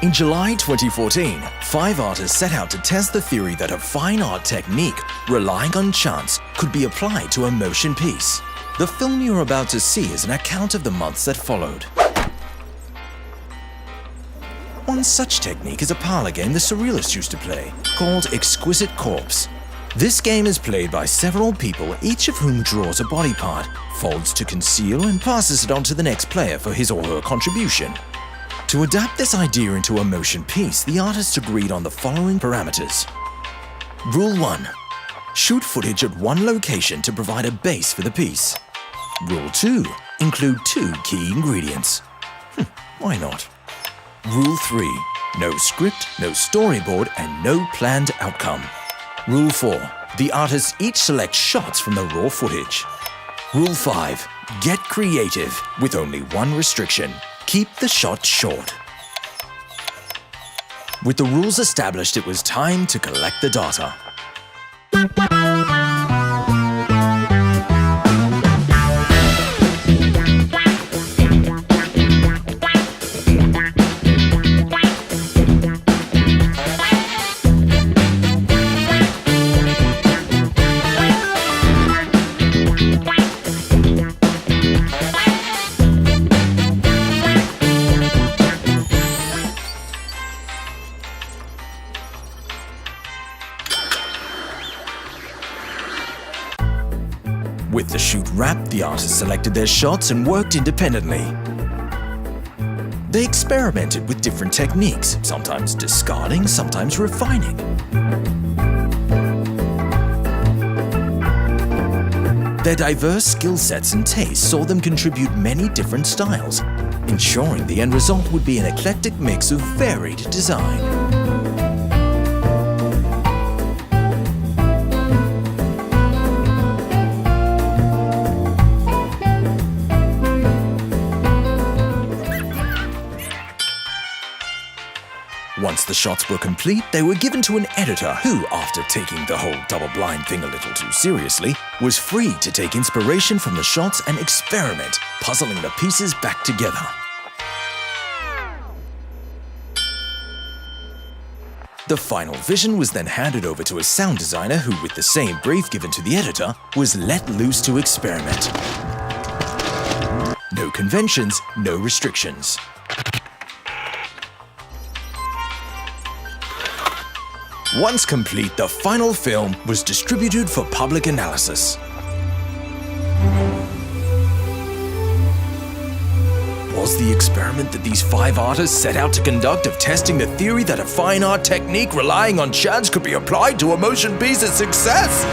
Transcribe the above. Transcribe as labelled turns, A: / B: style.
A: In July 2014, 5 artists set out to test the theory that a fine art technique relying on chance could be applied to a motion piece. The film you're about to see is an account of the months that followed. One such technique is a parlor game the Surrealists used to play, called Exquisite Corpse. This game is played by several people, each of whom draws a body part, folds to conceal, and passes it on to the next player for his or her contribution. To adapt this idea into a motion piece, the artists agreed on the following parameters. Rule 1. Shoot footage at one location to provide a base for the piece. Rule 2. Include 2 key ingredients. Why not? Rule 3. No script, no storyboard, and no planned outcome. Rule 4. The artists each select shots from the raw footage. Rule 5. Get creative, with only one restriction. Keep the shot short. With the rules established, it was time to collect the data. With the shoot wrapped, the artists selected their shots and worked independently. They experimented with different techniques, sometimes discarding, sometimes refining. Their diverse skill sets and tastes saw them contribute many different styles, ensuring the end result would be an eclectic mix of varied design. Once the shots were complete, they were given to an editor who, after taking the whole double-blind thing a little too seriously, was free to take inspiration from the shots and experiment, puzzling the pieces back together. The final vision was then handed over to a sound designer who, with the same brief given to the editor, was let loose to experiment. No conventions, no restrictions. Once complete, the final film was distributed for public analysis. Was the experiment that these 5 artists set out to conduct of testing the theory that a fine art technique relying on chance could be applied to a motion piece a success?